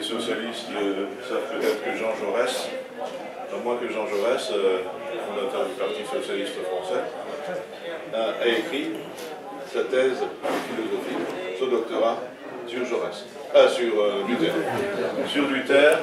socialistes savent peut-être que Jean Jaurès, non moins que Jean Jaurès, fondateur du Parti socialiste français, a écrit sa thèse philosophique, son doctorat sur Jaurès, sur Luther. Sur Luther,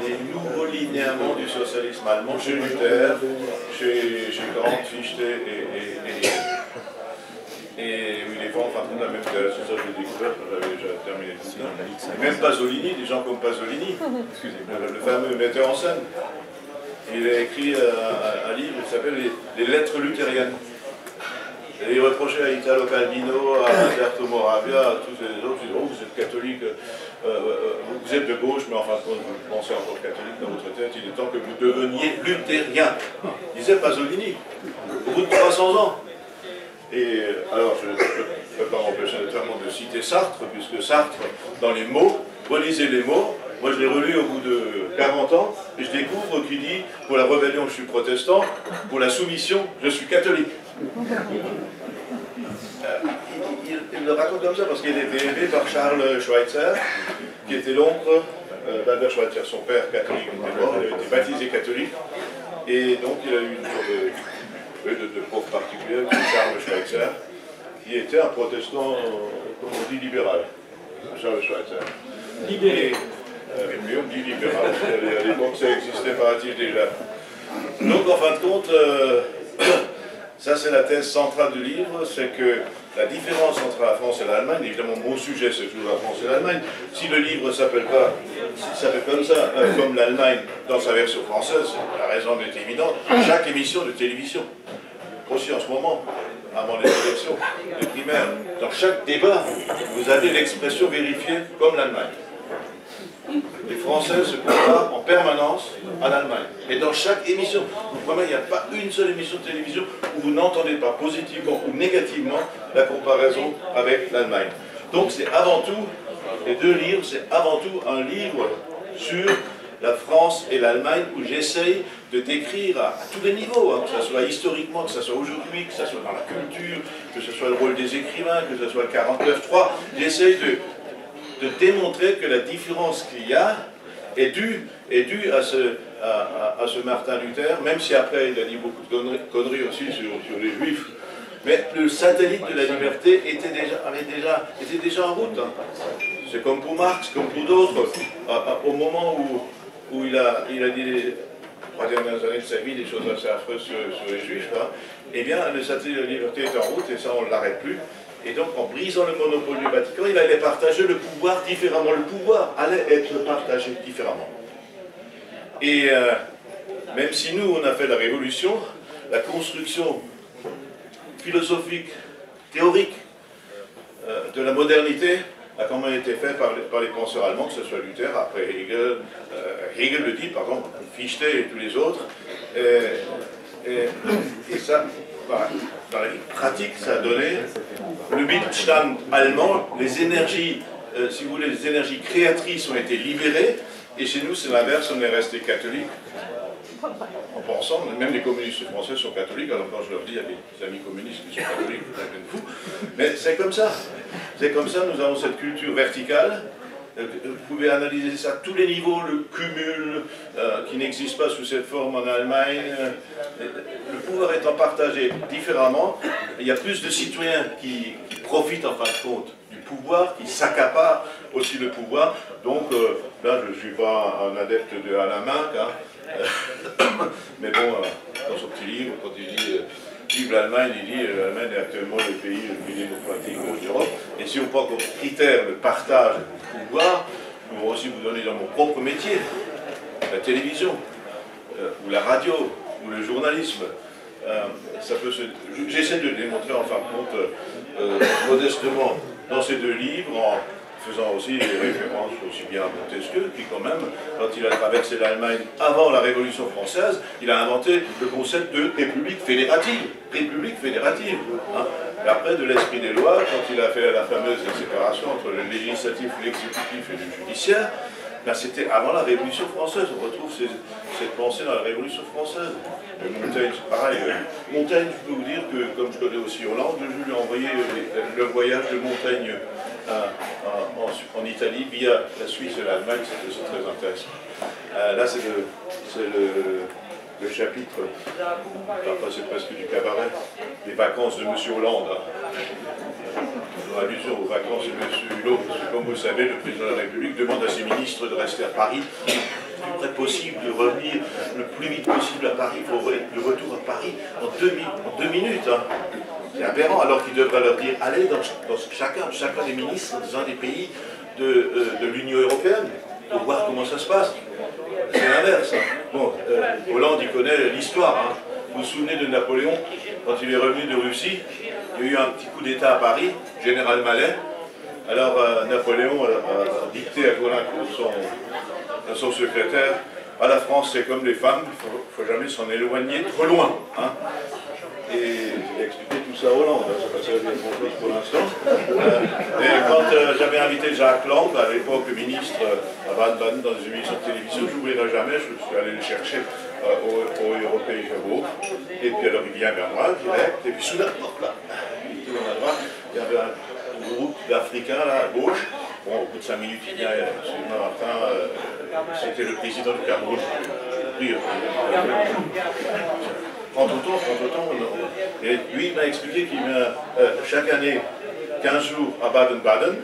les nouveaux linéaments du socialisme allemand chez Luther, chez Kant, Fichte et Willy Brandt, enfin, la même thèse, ça je l'ai découvert quand j'avais déjà terminé tout ça. Et même Pasolini, des gens comme Pasolini, le fameux metteur en scène, il a écrit un livre qui s'appelle les Lettres luthériennes. Et il reprochait à Italo Calvino, à Alberto Moravia, à tous les autres, ils disaient, oh, vous êtes catholique, vous êtes de gauche, mais en fin de compte, vous pensez encore catholique dans votre tête, il est temps que vous deveniez luthérien. Disait Pasolini, au bout de 300 ans. Et alors, je ne peux pas m'empêcher notamment de citer Sartre, puisque Sartre, dans les mots, relisez les mots, moi je l'ai relu au bout de 40 ans, et je découvre qu'il dit, pour la rébellion je suis protestant, pour la soumission je suis catholique. Il le raconte comme ça parce qu'il a été élevé par Charles Schweitzer, qui était l'oncle d'Albert Schweitzer, son père catholique était mort, il a été baptisé catholique, et donc il a eu une sorte de prof particulier, Charles Schweitzer, qui était un protestant, comme on dit, libéral. Charles Schweitzer. Libéré. Oui, on dit libéral, à l'époque ça existait, paraît-il déjà. Donc en fin de compte, ça c'est la thèse centrale du livre, c'est que la différence entre la France et l'Allemagne, évidemment mon sujet c'est toujours la France et l'Allemagne, si le livre s'appelle pas, s'il s'appelle comme ça, comme l'Allemagne dans sa version française, la raison est évidente, chaque émission de télévision, aussi en ce moment, avant les élections, les primaires, dans chaque débat, vous avez l'expression vérifiée comme l'Allemagne. Les Français se comparent en permanence à l'Allemagne. Et dans chaque émission, vraiment, il n'y a pas une seule émission de télévision où vous n'entendez pas positivement ou négativement la comparaison avec l'Allemagne. Donc c'est avant tout, les deux livres, c'est avant tout un livre sur la France et l'Allemagne où j'essaye de décrire à tous les niveaux, hein, que ce soit historiquement, que ce soit aujourd'hui, que ce soit dans la culture, que ce soit le rôle des écrivains, que ce soit le 49.3, j'essaye de démontrer que la différence qu'il y a est due à ce Martin Luther, même si après il a dit beaucoup de conneries aussi sur les Juifs, mais le satellite de la liberté était déjà en route. Hein. C'est comme pour Marx, comme pour d'autres, au moment où il a dit les 3 dernières années de sa vie des choses assez affreuses sur les Juifs, hein, eh bien le satellite de la liberté est en route et ça on ne l'arrête plus. Et donc, en brisant le monopole du Vatican, il allait partager le pouvoir différemment. Le pouvoir allait être partagé différemment. Et même si nous, on a fait la révolution, la construction philosophique, théorique de la modernité a quand même été faite par les penseurs allemands, que ce soit Luther, après Hegel, Hegel le dit, pardon, Fichte et tous les autres. Et ça, dans la vie pratique, ça a donné le Widerstand allemand, les énergies, si vous voulez, les énergies créatrices ont été libérées, et chez nous c'est l'inverse, on est resté catholique, en pensant, même les communistes français sont catholiques, alors quand je leur dis, il y a des amis communistes qui sont catholiques, vous êtes fous, mais c'est comme ça, nous avons cette culture verticale. Vous pouvez analyser ça à tous les niveaux, le cumul qui n'existe pas sous cette forme en Allemagne. Le pouvoir étant partagé différemment, il y a plus de citoyens qui profitent en fin de compte du pouvoir, qui s'accaparent aussi le pouvoir. Donc là, je ne suis pas un adepte de Alain Minck, hein. Mais bon, dans son petit livre, quand il dit vive l'Allemagne, il dit l'Allemagne est actuellement le pays le plus démocratique d'Europe. Et si on prend comme critère le partage du pouvoir, je vais aussi vous donner dans mon propre métier, la télévision, ou la radio, ou le journalisme. J'essaie de le démontrer en fin de compte modestement dans ces deux livres, en faisant aussi des références aussi bien à Montesquieu, qui quand même, quand il a traversé l'Allemagne avant la Révolution française, il a inventé le concept de république fédérative. République fédérative. Hein. Et après, de l'esprit des lois, quand il a fait la fameuse séparation entre le législatif, l'exécutif et le judiciaire, ben c'était avant la Révolution française. On retrouve cette pensée dans la Révolution française. Montaigne, c'est pareil. Montaigne, je peux vous dire que, comme je connais aussi Hollande, je lui ai envoyé le voyage de Montaigne en Italie via la Suisse et l'Allemagne, c'est aussi très intéressant. Là, c'est le chapitre, parfois c'est presque du cabaret, des vacances de M. Hollande. En allusion aux vacances de M. Hulot, parce que comme vous le savez, le président de la République demande à ses ministres de rester à Paris le plus près possible, de revenir le plus vite possible à Paris. Il faut le retour à Paris en deux minutes. Hein. C'est aberrant, alors qu'il devrait leur dire allez dans chacun des ministres dans un des pays de l'Union européenne pour voir comment ça se passe. C'est l'inverse. Hein. Bon, Hollande, il connaît l'histoire. Hein. Vous vous souvenez de Napoléon, quand il est revenu de Russie, il y a eu un petit coup d'État à Paris, général Mallet. Alors Napoléon a dicté à Caulaincourt, son secrétaire, à la France c'est comme les femmes, il ne faut jamais s'en éloigner trop loin. Hein. Et j'ai expliqué tout ça à Hollande, hein, ça va servir à grand chose pour l'instant. Et quand j'avais invité Jacques Lang, à l'époque ministre à Baden-Baden dans une émission de télévision, je n'oublierai jamais, je suis allé le chercher au Européen Jabot. Et puis alors il vient vers moi, direct, et puis soudain, hop là, il tourne à droite, il y avait un groupe d'Africains là à gauche. Bon, au bout de 5 minutes, il vient, M. Martin, c'était le président du Cameroun. Prends ton temps. Et lui, il m'a expliqué qu'il met chaque année 15 jours à Baden-Baden,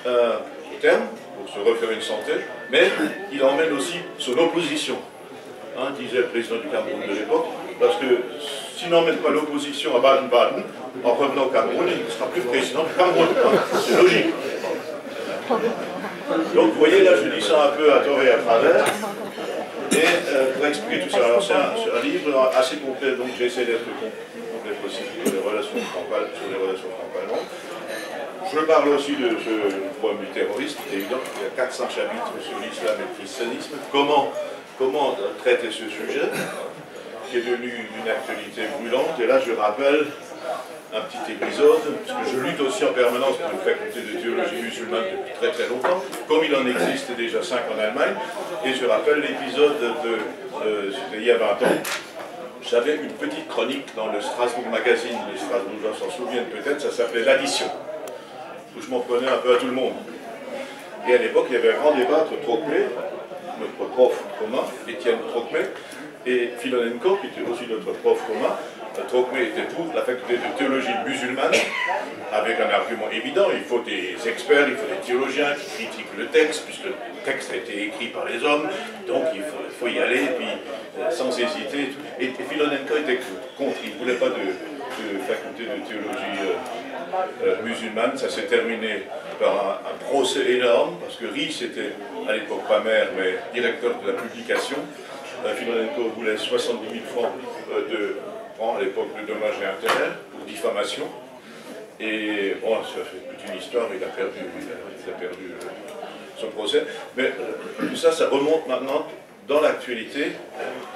au terme, pour se refaire une santé, mais il emmène aussi son opposition, hein, disait le président du Cameroun de l'époque, parce que s'il n'emmène pas l'opposition à Baden-Baden, en revenant au Cameroun, il ne sera plus président du Cameroun. C'est logique. Donc vous voyez, là je dis ça un peu à tort et à travers. Et pour expliquer tout ça, alors c'est un livre assez complet, donc j'essaie d'être le plus complet possible sur les relations franco-allemandes. Je parle aussi de ce problème du terrorisme, c'est évident qu'il y a 400 chapitres sur l'islam et le christianisme. Comment traiter ce sujet, qui est devenu d'une actualité brûlante. Et là je rappelle un petit épisode, parce que je lutte aussi en permanence pour une faculté de théologie musulmane depuis très très longtemps, comme il en existe déjà 5 en Allemagne, et je rappelle l'épisode c'était il y a 20 ans, j'avais une petite chronique dans le Strasbourg Magazine, les Strasbourgeois s'en souviennent peut-être, ça s'appelait L'Addition, où je m'en prenais un peu à tout le monde. Et à l'époque, il y avait un grand débat entre Trocmé, notre prof commun, Étienne Trocmé, et Filonenko, qui était aussi notre prof commun. Trocmé était pour la faculté de théologie musulmane, avec un argument évident, il faut des experts, il faut des théologiens qui critiquent le texte, puisque le texte a été écrit par les hommes, donc il faut y aller, et puis sans hésiter. Et Filonenko était contre, il ne voulait pas de faculté de théologie musulmane. Ça s'est terminé par un procès énorme, parce que Ries était à l'époque pas maire, mais directeur de la publication. Filonenko voulait 70 000 francs à l'époque de dommages et intérêts pour diffamation. Et bon, ça fait toute une histoire, il a perdu son procès. Mais tout ça, ça remonte maintenant dans l'actualité,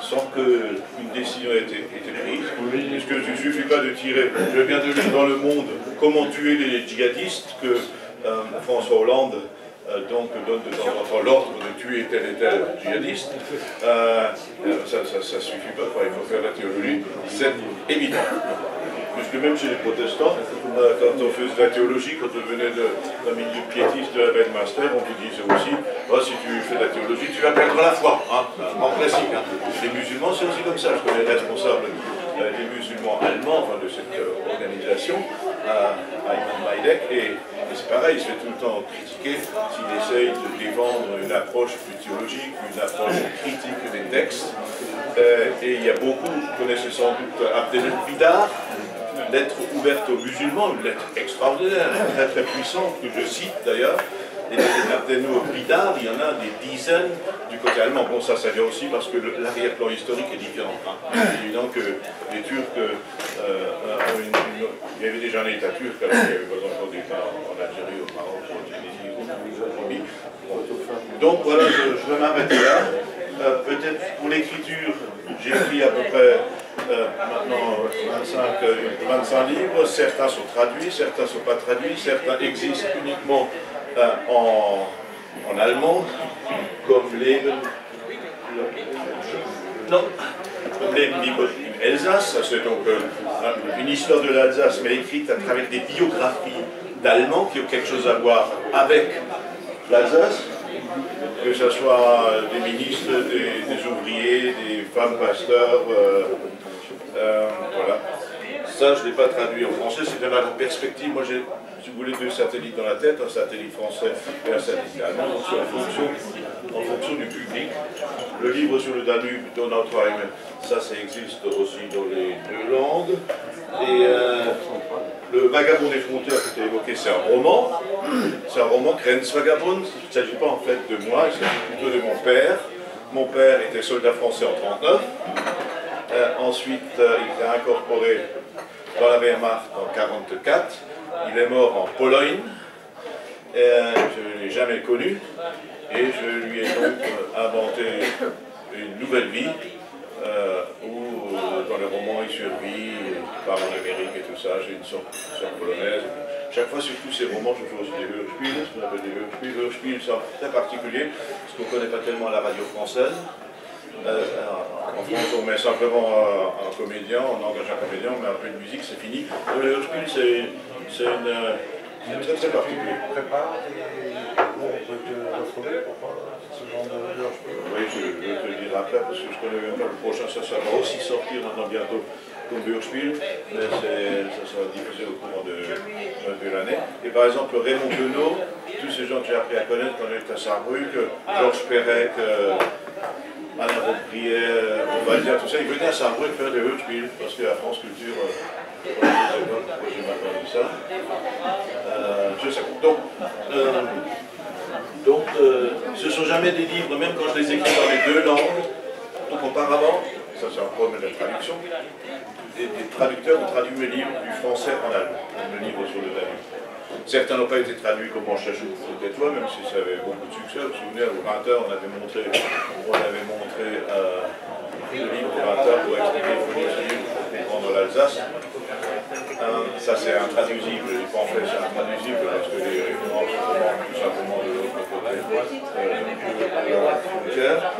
sans qu'une décision ait été prise. Puisque il ne suffit pas de tirer, je viens de lire dans Le Monde, comment tuer les djihadistes, que François Hollande donc donne de temps en temps l'ordre de tuer tel et tel djihadiste. Ça suffit pas, il faut faire la théologie, c'est évident. Puisque même chez les protestants, quand on faisait de la théologie, quand on venait d'un milieu piétiste de la Bedminster, on vous disait aussi, oh, si tu fais de la théologie, tu vas perdre la foi, hein, en classique. Hein. Les musulmans, c'est aussi comme ça. Je connais le responsable des musulmans allemands, enfin de cette organisation, Ayman Maïdek, et c'est pareil, il se fait tout le temps critiquer s'il essaye de défendre une approche plus théologique, une approche critique des textes. Et il y a beaucoup, vous connaissez sans doute Abdelou Bidar, lettre ouverte aux musulmans, une lettre extraordinaire, très très puissante, que je cite d'ailleurs. Et Abdelou Bidar, il y en a des dizaines du côté allemand. Bon, ça vient aussi parce que l'arrière-plan historique est différent. Hein. C'est évident que les Turcs, il y avait déjà un État turc, alors qu'il n'y avait pas encore d'État en Algérie, au Maroc, en Tunisie, au Libye. Donc voilà, je vais m'arrêter là. Peut-être pour l'écriture, j'ai écrit à peu près maintenant 25 livres. Certains sont traduits, certains ne sont pas traduits, certains existent uniquement en allemand, comme Leben Elsace, c'est donc une histoire de l'Alsace, mais écrite à travers des biographies d'allemand qui ont quelque chose à voir avec l'Alsace, que ce soit des ministres, des ouvriers, des femmes pasteurs, voilà. Ça, je ne l'ai pas traduit en français, c'est dans la perspective. Moi, j'ai, si vous voulez, deux satellites dans la tête, un satellite français et un satellite allemand, donc c'est en fonction du public. Le livre sur le Danube, Donautheim, ça existe aussi dans les deux langues. Et le Vagabond des frontières que tu as évoqué, c'est un roman. C'est un roman, Grenzvagabond. Il ne s'agit pas en fait de moi, il s'agit plutôt de mon père. Mon père était soldat français en 1939. Ensuite, il était incorporé dans la Wehrmacht en 1944. Il est mort en Pologne. Je ne l'ai jamais connu. Et je lui ai donc inventé une nouvelle vie où, dans les romans, il survit, il part en Amérique et tout ça. J'ai une sorte polonaise. Chaque fois, sur tous ces romans, je fais aussi des Hörspiele, ce qu'on appelle des Hörspiele. Hörspiele, c'est très particulier, parce qu'on ne connaît pas tellement la radio française. En France, on met simplement un comédien, on engage un comédien, on met un peu de musique, c'est fini. Le Hörspiel, c'est très très particulier. On prépare on peut te retrouver pour ce genre de Hörspiel. Oui, je vais te le dire après, parce que je connais même pas le prochain, ça va aussi sortir maintenant bientôt comme Hörspiel, mais ça sera diffusé au courant de l'année. Et par exemple, Raymond Queneau, tous ces gens que j'ai appris à connaître quand j'étais à Saarbrück, Georges Perec, Alain Beauprier, on va dire tout ça, ils venaient à Saarbrück faire des Hörspiel, parce que la France Culture, je ne sais pas pourquoi j'ai maintenant dit ça. Je sais pas. Donc, ce ne sont jamais des livres, même quand je les écris dans les deux langues. Donc auparavant, ça c'est un problème de traduction, des traducteurs ont traduit mes livres du français en allemand, comme le livre sur le Danube. Certains n'ont pas été traduits comme Mon Chachou, c'était toi, même si ça avait beaucoup de succès. Vous vous souvenez, au 20h, on avait montré le livre au 20h pour expliquer le livre pour comprendre l'Alsace. Ça c'est intraduisible, les pamphlets c'est intraduisible parce que les références sont tout simplement de l'autre côté de la frontière.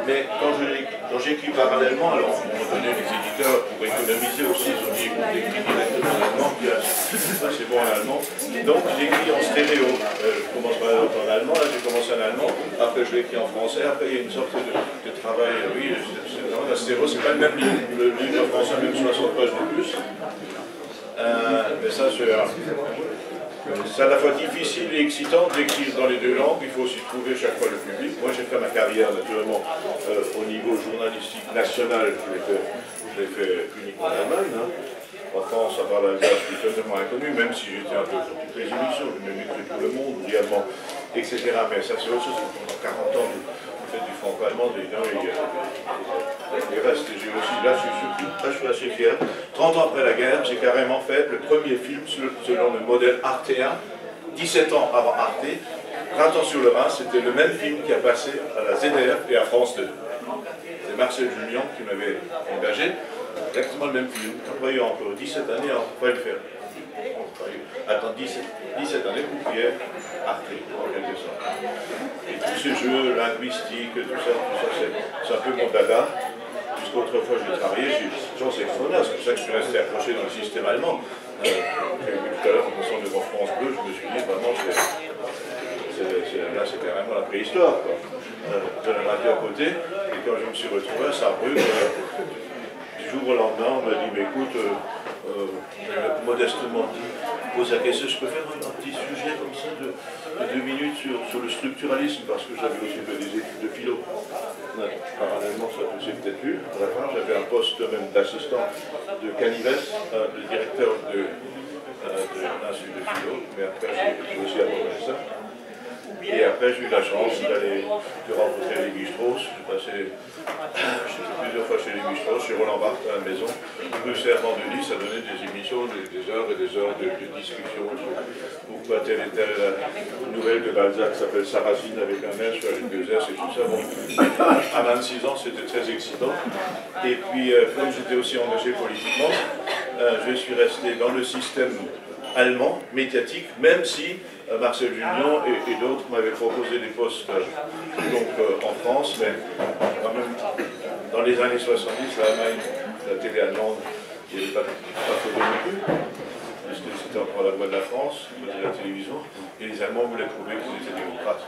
Mais quand j'écris parallèlement, alors on me donné les éditeurs pour économiser aussi, ils ont dit écoute, écris directement en allemand, puis c'est bon en allemand. Donc j'écris en stéréo. Je commence par en allemand, là j'ai commencé en allemand, après je l'écris en français, après il y a une sorte de travail, oui, la stéréo c'est pas le même livre, le livre en français même 60 pages de plus. Mais ça c'est à la fois difficile et excitant d'écrire dans les deux langues, il faut aussi trouver chaque fois le public. Moi j'ai fait ma carrière naturellement au niveau journalistique national, je l'ai fait uniquement en Allemagne. Hein. En France, à part l'Alsace, je suis totalement inconnu, même si j'étais un peu sur toutes les émissions, je m'ai écrit pour le monde, également, etc. Mais ça c'est autre chose, pendant 40 ans vous faites du franco-allemand, il reste, j'ai aussi, là je suis assez fier. 30 ans après la guerre, j'ai carrément fait le premier film selon le modèle artéen, 17 ans avant Arte. Printemps sur le Rhin, c'était le même film qui a passé à la ZDF et à France 2. C'est Marcel Julien qui m'avait engagé, exactement le même film. Après il y a encore 17 années, on pourrait le faire. Attends, 17 années pour qu'il y ait Arte, en quelque sorte. Et tous ces jeux linguistiques, tout ça c'est un peu mon dada. Puisqu'autrefois j'ai travaillé chez Jean-Jacques Faunas, c'est pour ça que je suis resté accroché dans le système allemand. J'ai vu tout à l'heure en passant devant France Bleu, je me suis dit vraiment, là c'est carrément la préhistoire. De la radio à côté, et quand je me suis retrouvé à Saarbrück, du jour au lendemain, on m'a dit, mais écoute, modestement pose la question, je peux faire un petit sujet comme ça de 2 minutes sur le structuralisme, parce que j'avais aussi fait des études de philo. Parallèlement, ça ne s'est peut-être lu. À la fin, j'avais un poste même d'assistant de Canives, le directeur de l'Institut de philo, mais après j'ai aussi abandonné ça. Et après, j'ai eu la chance de rencontrer Lévi-Strauss. J'ai passé plusieurs fois chez Lévi-Strauss, chez Roland Barthes à la maison. Rue Servant-Denis, ça donnait des émissions, des heures et des heures de discussion sur pourquoi telle et telle nouvelle de Balzac s'appelle Sarrasine avec un S, avec 2 S et tout ça. Bon, à 26 ans, c'était très excitant. Et puis, comme j'étais aussi engagé politiquement, je suis resté dans le système allemand, médiatique, même si Marcel Julien et d'autres m'avaient proposé des postes en France, mais quand même, dans les années 70, l'Allemagne, la télé allemande, il n'y avait pas trop de non plus. parce que c'était encore la voix de la France, de la télévision, et les Allemands voulaient prouver qu'ils étaient démocrates.